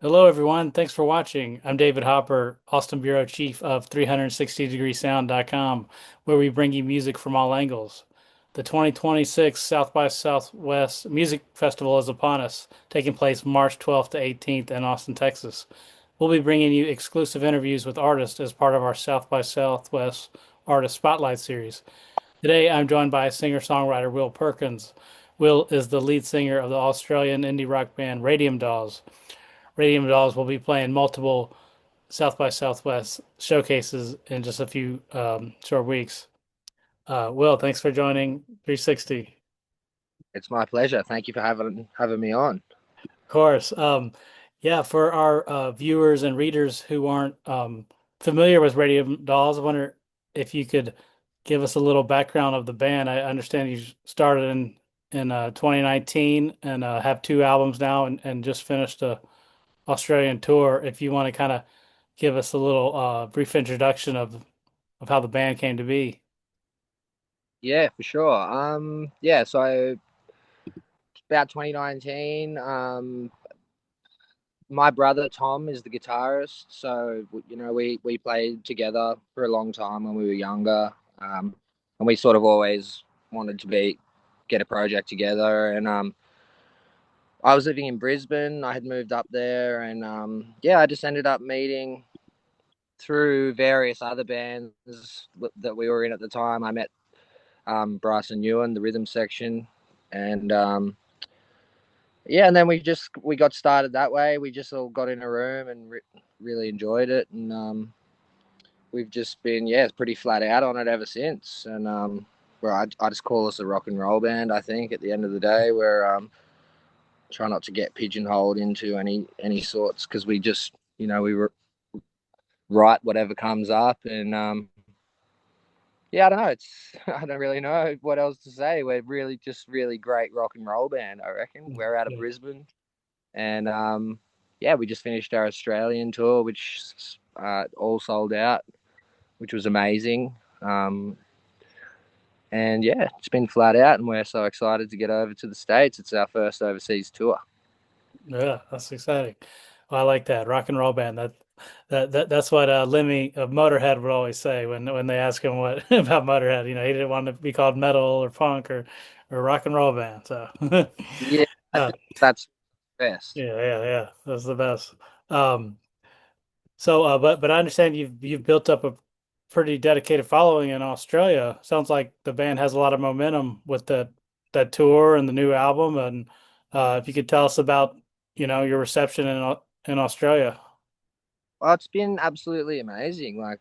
Hello, everyone. Thanks for watching. I'm David Hopper, Austin Bureau Chief of 360degreesound.com, where we bring you music from all angles. The 2026 South by Southwest Music Festival is upon us, taking place March 12th to 18th in Austin, Texas. We'll be bringing you exclusive interviews with artists as part of our South by Southwest Artist Spotlight series. Today, I'm joined by singer-songwriter Will Perkins. Will is the lead singer of the Australian indie rock band Radium Dolls. Radium Dolls will be playing multiple South by Southwest showcases in just a few short weeks. Will, thanks for joining 360. It's my pleasure. Thank you for having me on. Of course. Yeah, for our viewers and readers who aren't familiar with Radium Dolls, I wonder if you could give us a little background of the band. I understand you started in 2019 and have two albums now and just finished a Australian tour. If you want to kind of give us a little brief introduction of how the band came to be. Yeah, for sure. Yeah, so about 2019, my brother Tom is the guitarist. So we played together for a long time when we were younger, and we sort of always wanted to be get a project together. And I was living in Brisbane. I had moved up there, and yeah, I just ended up meeting through various other bands that we were in at the time. I met Bryson Ewan, the rhythm section, and yeah, and then we got started that way. We just all got in a room and really enjoyed it, and we've just been it's pretty flat out on it ever since. And well, I just call us a rock and roll band. I think at the end of the day, we're try not to get pigeonholed into any sorts because we just we write whatever comes up and yeah, I don't know. It's I don't really know what else to say. We're really just really great rock and roll band. I reckon we're out of Yeah. Brisbane, and yeah, we just finished our Australian tour, which all sold out, which was amazing. And yeah, it's been flat out, and we're so excited to get over to the States. It's our first overseas tour. Yeah, that's exciting. Well, I like that rock and roll band. That's what Lemmy of Motorhead would always say when they ask him what about Motorhead. You know, he didn't want to be called metal or punk or rock and roll band. So Yeah, I uh, think that's best. yeah, that's the best. Um, but I understand you've built up a pretty dedicated following in Australia. Sounds like the band has a lot of momentum with that tour and the new album. And if you could tell us about, your reception in Australia. Well, it's been absolutely amazing. Like,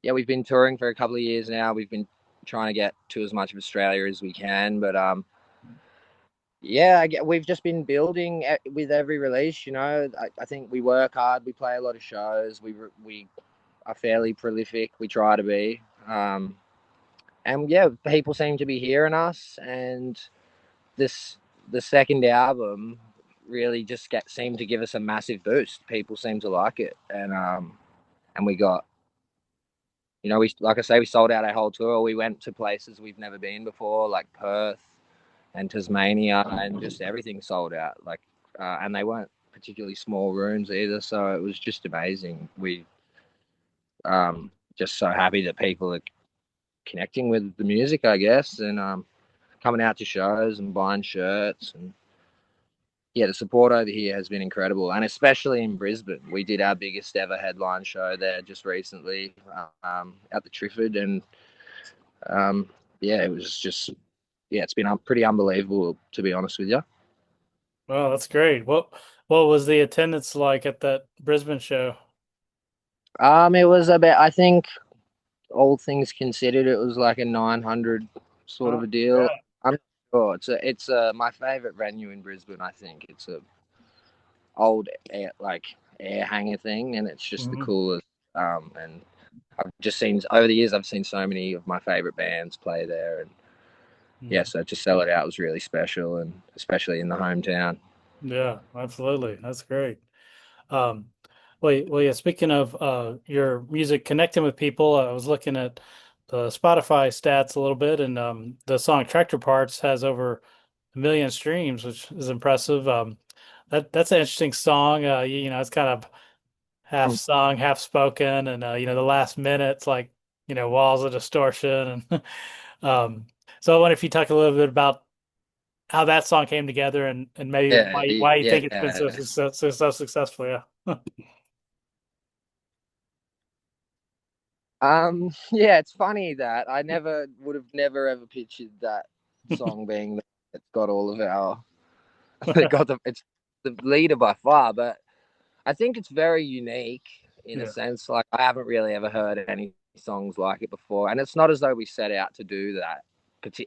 yeah, we've been touring for a couple of years now. We've been trying to get to as much of Australia as we can, but yeah, we've just been building with every release. I think we work hard. We play a lot of shows. We are fairly prolific. We try to be, and yeah, people seem to be hearing us. And this the second album really just seemed to give us a massive boost. People seem to like it, and we got we like I say we sold out our whole tour. We went to places we've never been before, like Perth and Tasmania, and just everything sold out. Like, and they weren't particularly small rooms either, so it was just amazing. We just so happy that people are connecting with the music, I guess, and coming out to shows and buying shirts and yeah, the support over here has been incredible, and especially in Brisbane. We did our biggest ever headline show there just recently at the Triffid, and um, yeah, it was just it's been pretty unbelievable to be honest with you. Well, that's great. What was the attendance like at that Brisbane show? It was about I think all things considered, it was like a 900 sort of Oh, a deal. yeah. I'm not sure. It's my favorite venue in Brisbane. I think it's a old air hanger thing, and it's just the Mhm. coolest. And I've just seen over the years, I've seen so many of my favorite bands play there, and yeah, Mhm. so to sell it out was really special, and especially in the hometown. Yeah, absolutely. That's great. Um, yeah, speaking of your music connecting with people, I was looking at the Spotify stats a little bit, and the song Tractor Parts has over 1 million streams, which is impressive. that's an interesting song. It's kind of half Mm. sung, half spoken, and the last minute's like, walls of distortion, and so I wonder if you talk a little bit about how that song came together, and maybe Yeah, why you think it's been yeah. so successful. Yeah. Yeah, it's funny that I never would have never ever pictured that song being it's got all of our it got it's the leader by far, but I think it's very unique in a Yeah. sense. Like I haven't really ever heard any songs like it before, and it's not as though we set out to do that.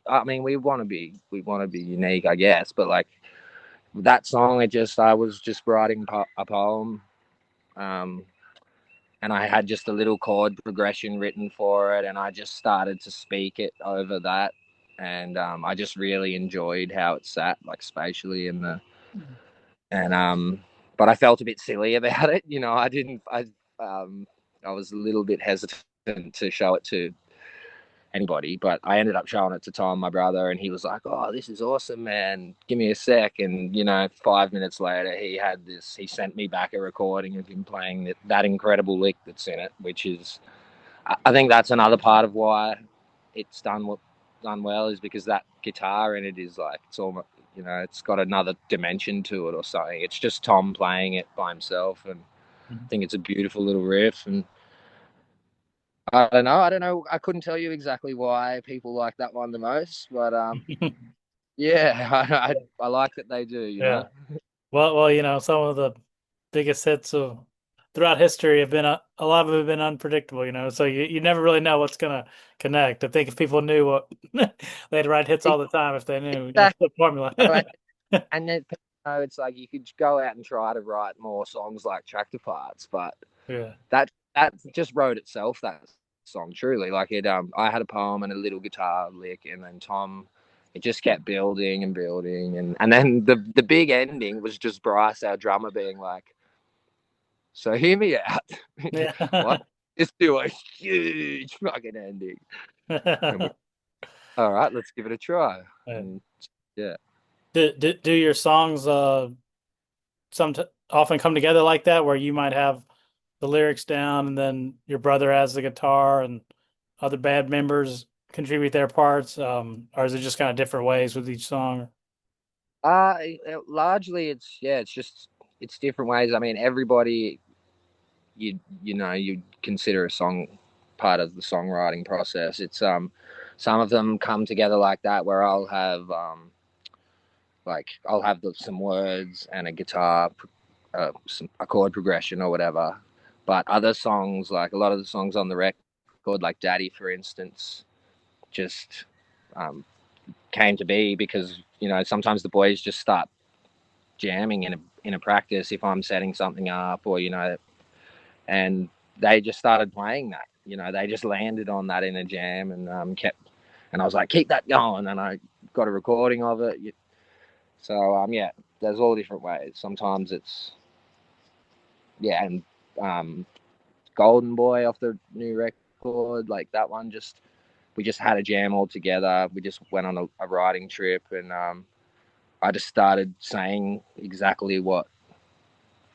I mean, we want to be unique, I guess, but like that song, I was just writing a poem, um, and I had just a little chord progression written for it, and I just started to speak it over that, and I just really enjoyed how it sat, like spatially in the and but I felt a bit silly about it. Um, I was a little bit hesitant to show it to anybody, but I ended up showing it to Tom, my brother, and he was like, "Oh, this is awesome, man. Give me a sec." And 5 minutes later, he sent me back a recording of him playing that incredible lick that's in it, which is, I think that's another part of why it's done well, is because that guitar in it is like, it's almost, it's got another dimension to it or something. It's just Tom playing it by himself, and I think it's a beautiful little riff. And I don't know. I couldn't tell you exactly why people like that one the most, but yeah, I like that they do. Yeah. Well, some of the biggest hits of throughout history have been a lot of them have been unpredictable, so you never really know what's gonna connect. I think if people knew what they'd write hits all the time if they knew, Exactly. the formula. And then it's like you could go out and try to write more songs like Tractor Parts, but Yeah. that just wrote itself. That song truly, like it. I had a poem and a little guitar lick, and then Tom. It just kept building and building, and then the big ending was just Bryce, our drummer, being like, "So hear me out. What? Yeah. Just do a huge fucking ending." And we, all right, let's give it a try. Yeah. And yeah. Do your songs some often come together like that, where you might have the lyrics down and then your brother has the guitar and other band members contribute their parts, or is it just kind of different ways with each song? Largely it's different ways. I mean, everybody you consider a song part of the songwriting process. It's some of them come together like that, where I'll have some words and a guitar, a chord progression or whatever. But other songs, like a lot of the songs on the record, like Daddy, for instance, just um, came to be because sometimes the boys just start jamming in a practice if I'm setting something up, or and they just started playing that. They just landed on that in a jam, and and I was like, keep that going, and I got a recording of it. So yeah, there's all different ways. Sometimes it's, yeah, and um, Golden Boy off the new record, like that one, just we just had a jam all together. We just went on a riding trip, and I just started saying exactly what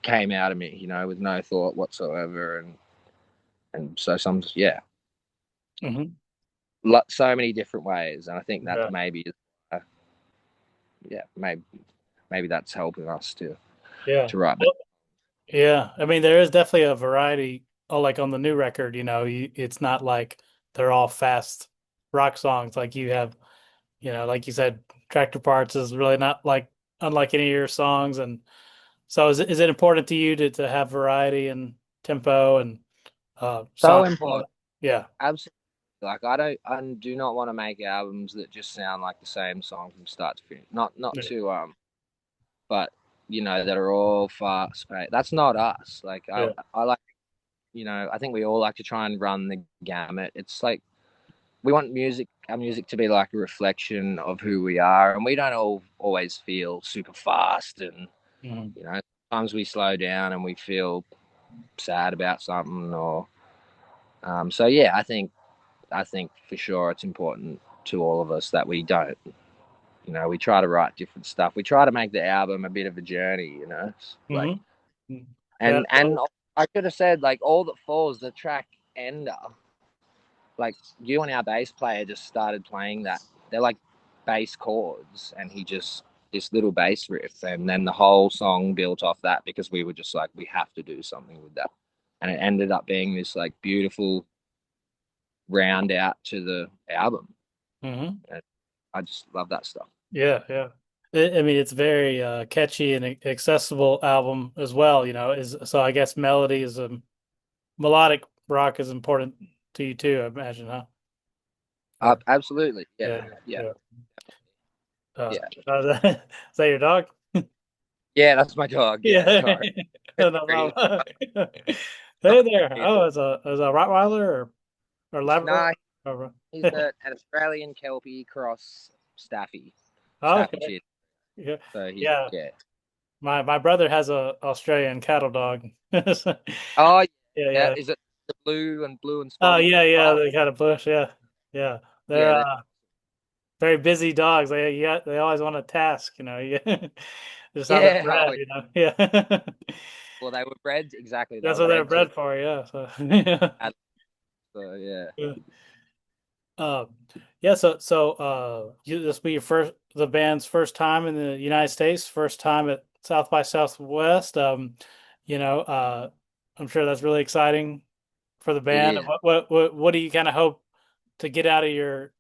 came out of me, with no thought whatsoever, and so yeah, Hmm. so many different ways, and I think that Yeah. maybe, uh, yeah, maybe that's helping us Yeah. to write. Yeah. I mean, there is definitely a variety. Oh, like on the new record, it's not like they're all fast rock songs like you have, like you said, Tractor Parts is really not like unlike any of your songs. And so is it important to you to have variety and tempo and So song? important, Yeah. absolutely. Like I do not want to make albums that just sound like the same song from start to finish. Not Yeah. to but that are all fast paced. That's not us. Like I Yeah. I like, I think we all like to try and run the gamut. It's like we want our music to be like a reflection of who we are, and we don't always feel super fast, and Mhm. sometimes we slow down and we feel sad about something, or so yeah, I think for sure it's important to all of us that we don't. we try to write different stuff. We try to make the album a bit of a journey, like Hmm. Yeah. and I could have said like All That Falls, the track Ender, like you and our bass player just started playing that. They're like bass chords, and he just this little bass riff, and then the whole song built off that because we were just like we have to do something with that, and it ended up being this like beautiful round out to the album. Hmm. And I just love that stuff. Yeah, yeah. I mean, it's very catchy and accessible album as well, is so I guess melody is melodic rock is important to you too, I imagine, huh? Or Absolutely, yeah, yeah, yeah, yeah. yeah, Is that your dog? yeah. That's my dog. Yeah, Yeah. sorry. No problem. Not Hey there. here. Oh, it's a Rottweiler or Labrador? No, Oh, he's an Australian Kelpie cross okay. Staffordshire. Yeah. So he's Yeah. yeah. My brother has a Australian cattle dog. So, Oh yeah, yeah, yeah. is it the blue and Oh spotted yeah, yeah, pup? they kind of push, yeah. Yeah. They're Yeah, that, very busy dogs. They always want a task, Yeah. Just how they're yeah. Oh, bred, yeah. Yeah. Well, they were bred exactly. They That's were what they're bred to bred for, yeah. So yeah. that. So yeah, Yeah. Uh, yeah, this will be the band's first time in the United States, first time at South by Southwest. You know, uh, I'm sure that's really exciting for the it band. is. What do you kind of hope to get out of your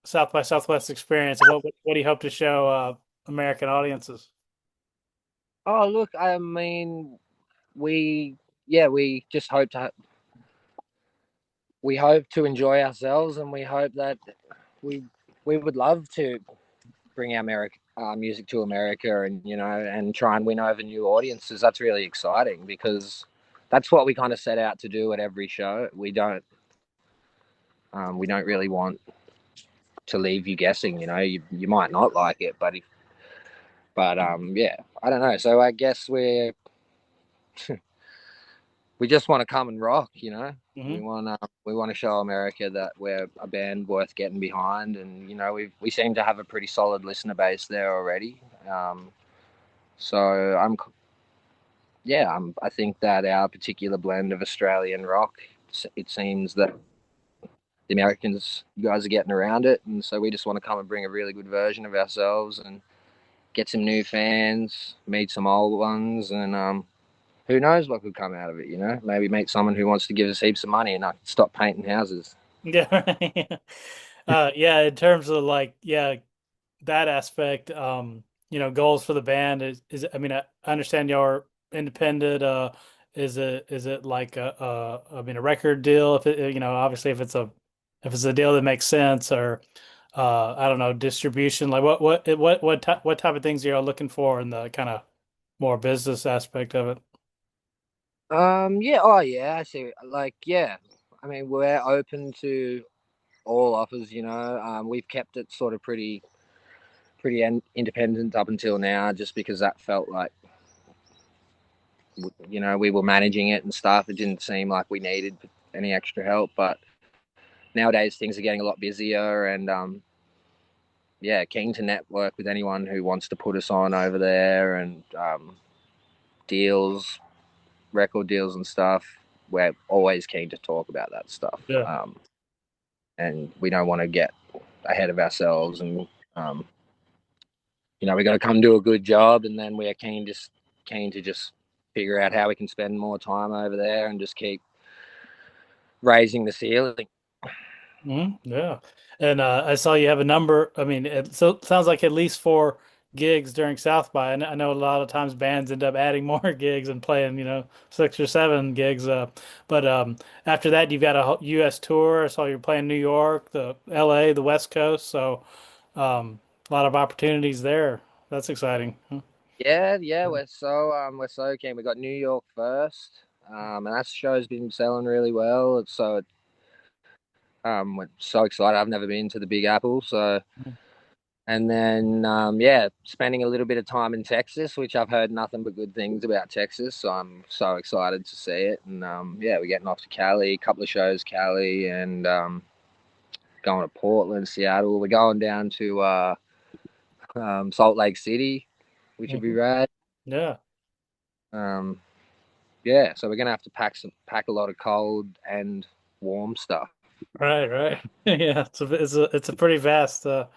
South by Southwest experience, and what do you hope to show American audiences? Oh look, I mean, we yeah, we hope to enjoy ourselves, and we hope that we we would love to bring our music to America, and and try and win over new audiences. That's really exciting because that's what we kind of set out to do at every show. We don't really want to leave you guessing. You might not like it, but yeah, I don't know. So I guess we just want to come and rock. Hmm. We want to show America that we're a band worth getting behind, and we seem to have a pretty solid listener base there already. So I think that our particular blend of Australian rock, it seems that the Americans, you guys are getting around it, and so we just want to come and bring a really good version of ourselves and get some new fans, meet some old ones, and who knows what could come out of it? Maybe meet someone who wants to give us heaps of money and I can stop painting houses. Yeah, right. Yeah, in terms of like, yeah, that aspect, goals for the band is I mean, I understand y'all are independent. Is it like I mean, a record deal? If it, obviously if it's a deal that makes sense, or I don't know, distribution. Like what type of things are y'all looking for in the kind of more business aspect of it? Yeah, oh yeah, I see. Like, yeah, I mean, we're open to all offers. We've kept it sort of pretty independent up until now, just because that felt like we were managing it and stuff. It didn't seem like we needed any extra help, but nowadays things are getting a lot busier, and yeah, keen to network with anyone who wants to put us on over there, and deals, record deals and stuff. We're always keen to talk about that stuff, Yeah. and we don't want to get ahead of ourselves, and um, we got to come do a good job, and then we're keen to just figure out how we can spend more time over there and just keep raising the ceiling. Yeah. And I saw you have a number. I mean, sounds like at least four gigs during South by. I know a lot of times bands end up adding more gigs and playing, six or seven gigs. But after that, you've got a U.S. tour. So you're playing New York, the L.A., the West Coast. So a lot of opportunities there. That's exciting. Yeah, yeah, we're so keen. We got New York first, and that show's been selling really well. We're so excited. I've never been to the Big Apple, so and then yeah, spending a little bit of time in Texas, which I've heard nothing but good things about Texas. So I'm so excited to see it. And yeah, we're getting off to Cali, a couple of shows, Cali, and going to Portland, Seattle. We're going down to Salt Lake City, which would be Hmm. rad. Yeah. Um, yeah, so we're gonna have to pack a lot of cold and warm stuff. Right, right. Yeah, it's a pretty vast Yeah,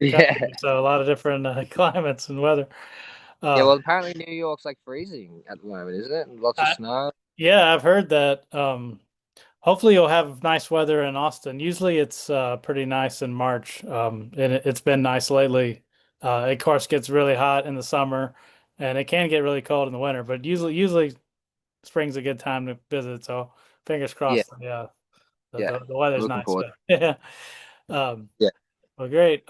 country, so a lot of different climates and weather. yeah. Um, Well, apparently New York's like freezing at the moment, isn't it? And lots of I, snow. yeah, I've heard that. Hopefully you'll have nice weather in Austin. Usually it's pretty nice in March, and it's been nice lately. It, of course, gets really hot in the summer, and it can get really cold in the winter. But usually spring's a good time to visit. So fingers Yeah, crossed. Yeah, the, yeah. the weather's Looking nice. forward. But yeah, um, Yeah. well, great.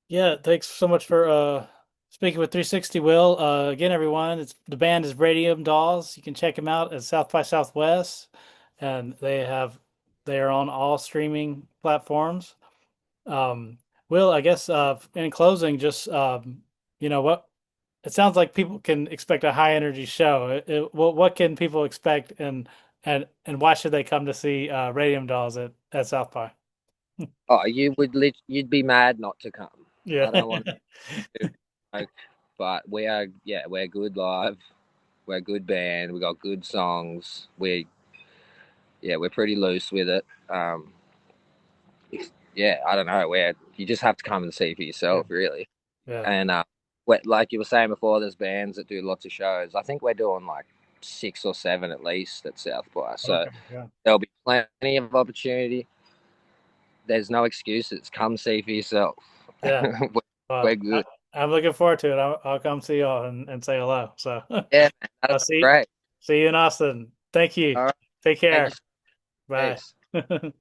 Yeah, thanks so much for speaking with 360 Will. Again, everyone, it's the band is Radium Dolls. You can check them out at South by Southwest, and they are on all streaming platforms. Um, Will, I guess in closing, just what it sounds like people can expect a high energy show. What can people expect, and why should they come to see Radium Dolls at South by? Oh, you'd be mad not to come. Yeah. I don't want to joke, but we are. Yeah, we're good live. We're a good band. We got good songs. We're pretty loose with it. Yeah, I don't know. Where you just have to come and see for Yeah. yourself, really. Yeah. And like you were saying before, there's bands that do lots of shows. I think we're doing like 6 or 7 at least at South by. So Okay. Yeah. there'll be plenty of opportunity. There's no excuses. Come see for yourself. Yeah. we're, Well, we're good. I'm looking forward to it. I'll come see y'all and say hello. So Yeah, man, I'll that'd be see great. see you in Austin. Thank you. All right. Take Thank you. care. Bye. Peace.